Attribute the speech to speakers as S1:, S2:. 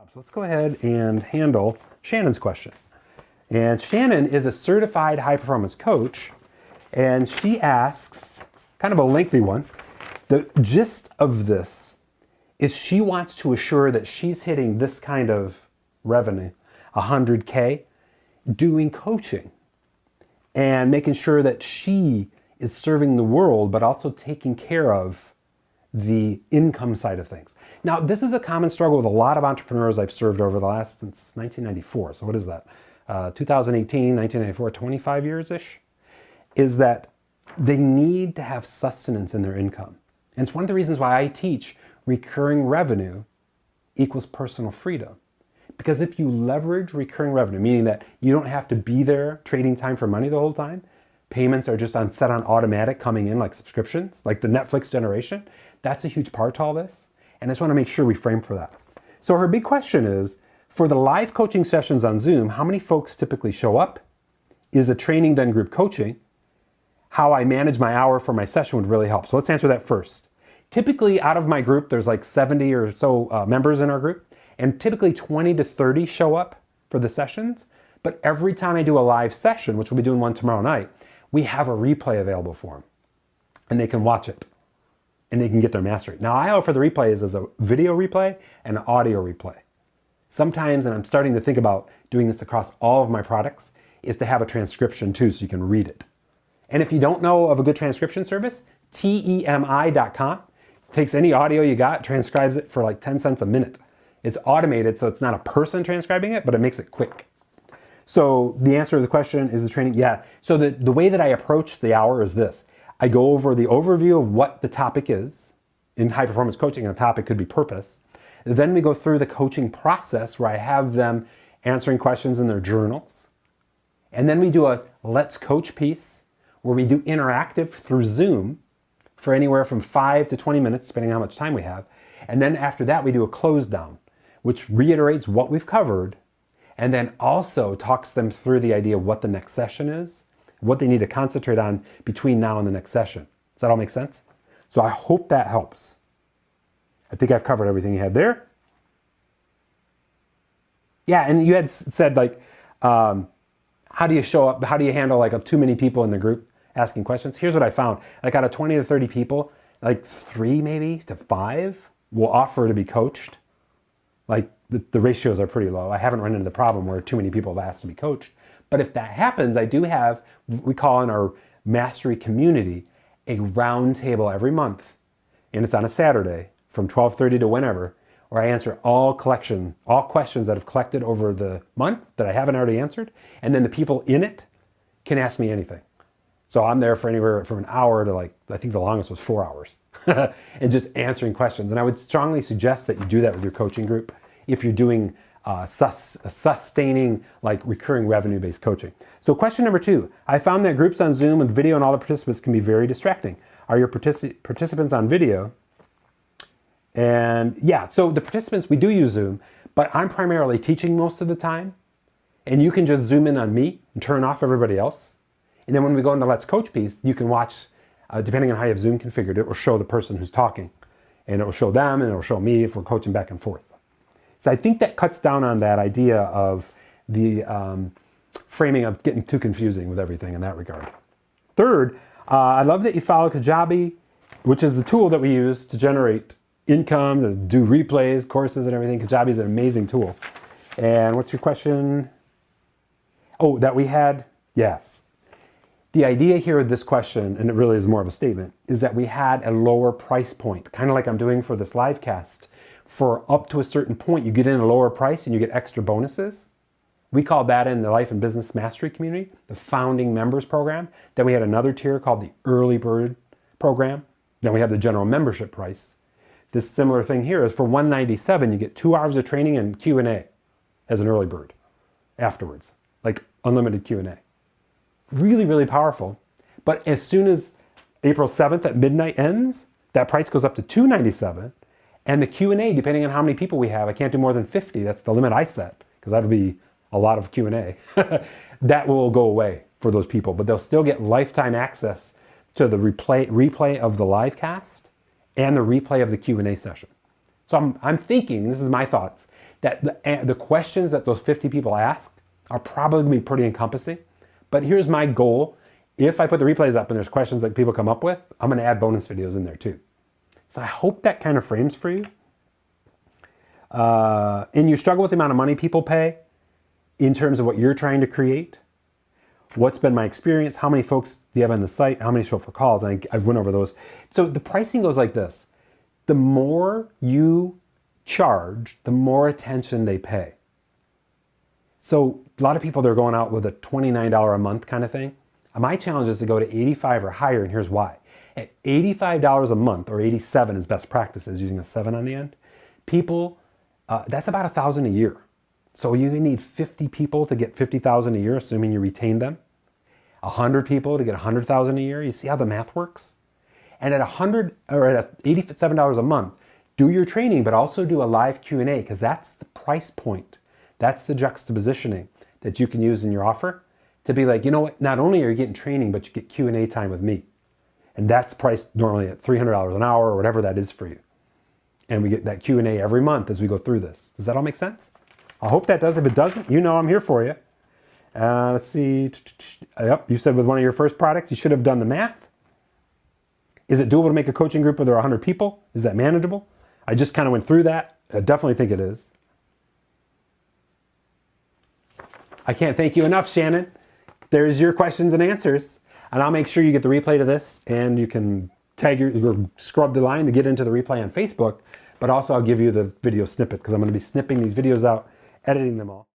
S1: So let's go ahead and handle Shannon's question. And Shannon is a certified high performance coach, and she asks, kind of a lengthy one, the gist of this is she wants to assure that she's hitting this kind of revenue, 100K, doing coaching and making sure that she is serving the world, but also taking care of the income side of things. Now, this is a common struggle with a lot of entrepreneurs I've served over the last, since 1994. So what is that? 2018, 1994, 25 years-ish, is that they need to have sustenance in their income. And it's one of the reasons why I teach recurring revenue equals personal freedom. Because if you leverage recurring revenue, meaning that you don't have to be there trading time for money the whole time, payments are just set on automatic coming in like subscriptions, like the Netflix generation, that's a huge part to all this. And I just want to make sure we frame for that. So her big question is, for the live coaching sessions on Zoom, how many folks typically show up? Is a training then group coaching? How I manage my hour for my session would really help. So let's answer that first. Typically out of my group, there's like 70 or so members in our group, and typically 20 to 30 show up for the sessions. But every time I do a live session, which we'll be doing one tomorrow night, we have a replay available for them, and they can watch it and they can get their mastery. Now I offer the replays as a video replay and an audio replay. Sometimes, and I'm starting to think about doing this across all of my products, is to have a transcription too so you can read it. And if you don't know of a good transcription service, TEMI.com takes any audio you got, transcribes it for like 10 cents a minute. It's automated, so it's not a person transcribing it, but it makes it quick. So the answer to the question is the training, yeah. So the way that I approach the hour is this. I go over the overview of what the topic is. In high performance coaching, the topic could be purpose. Then we go through the coaching process where I have them answering questions in their journals. And then we do a Let's Coach piece where we do interactive through Zoom for anywhere from 5 to 20 minutes, depending on how much time we have. And then after that, we do a close down, which reiterates what we've covered and then also talks them through the idea of what the next session is, what they need to concentrate on between now and the next session. Does that all make sense? So I hope that helps. I think I've covered everything you had there. Yeah, and you had said like, how do you show up? How do you handle like too many people in the group asking questions? Here's what I found. Like out of 20 to 30 people, like 3 maybe to 5 will offer to be coached. Like the ratios are pretty low. I haven't run into the problem where too many people have asked to be coached. But if that happens, I do have, we call in our mastery community, a round table every month. And it's on a Saturday from 12:30 to whenever, where I answer all questions that I've collected over the month that I haven't already answered. And then the people in it can ask me anything. So I'm there for anywhere from an hour to like, I think the longest was 4 hours. And just answering questions. And I would strongly suggest that you do that with your coaching group if you're doing sustaining like recurring revenue-based coaching. So question number 2, I found that groups on Zoom with video and all the participants can be very distracting. Are your participants on video? And yeah, so the participants, we do use Zoom, but I'm primarily teaching most of the time. And you can just zoom in on me and turn off everybody else. And then when we go into Let's Coach piece, you can watch, depending on how you have Zoom configured, it will show the person who's talking. And it will show them and it will show me if we're coaching back and forth. So I think that cuts down on that idea of the framing of getting too confusing with everything in that regard. Third, I love that you follow Kajabi, which is the tool that we use to generate income, to do replays, courses and everything. Kajabi is an amazing tool. And what's your question? Oh, that we had? Yes. The idea here with this question, and it really is more of a statement, is that we had a lower price point, kind of like I'm doing for this live cast. For up to a certain point, you get in a lower price and you get extra bonuses. We call that in the Life and Business Mastery community, the Founding Members Program. Then we had another tier called the Early Bird Program. Then we have the General Membership price. This similar thing here is for $197, you get 2 hours of training and Q&A as an early bird afterwards, like unlimited Q&A. Really, really powerful. But as soon as April 7th at midnight ends, that price goes up to $297. And the Q&A, depending on how many people we have, I can't do more than 50. That's the limit I set, because that'll be a lot of Q&A. That will go away for those people, but they'll still get lifetime access to the replay of the live cast and the replay of the Q&A session. So I'm thinking, this is my thoughts, that the questions that those 50 people ask are probably going to be pretty encompassing. But here's my goal. If I put the replays up and there's questions that people come up with, I'm going to add bonus videos in there too. So I hope that kind of frames for you. And you struggle with the amount of money people pay in terms of what you're trying to create. What's been my experience? How many folks do you have on the site? How many show up for calls? I went over those. So the pricing goes like this. The more you charge, the more attention they pay. So a lot of people, they're going out with a $29 a month kind of thing. My challenge is to go to $85 or higher, and here's why. At $85 a month, or $87 is best practices, using a 7 on the end, people, that's about $1,000 a year. So you need 50 people to get $50,000 a year, assuming you retain them. 100 people to get $100,000 a year. You see how the math works? And at $87 a month, do your training, but also do a live Q&A, because that's the price point. That's the juxtapositioning that you can use in your offer to be like, you know what, not only are you getting training, but you get Q&A time with me. And that's priced normally at $300 an hour or whatever that is for you. And we get that Q&A every month as we go through this. Does that all make sense? I hope that does. If it doesn't, you know I'm here for you. Let's see. Yep, you said with one of your first products, you should have done the math. Is it doable to make a coaching group where there are 100 people? Is that manageable? I just kind of went through that. I definitely think it is. I can't thank you enough, Shannon. There's your questions and answers. And I'll make sure you get the replay to this, and you can tag or scrub the line to get into the replay on Facebook. But also I'll give you the video snippet, because I'm going to be snipping these videos out, editing them all.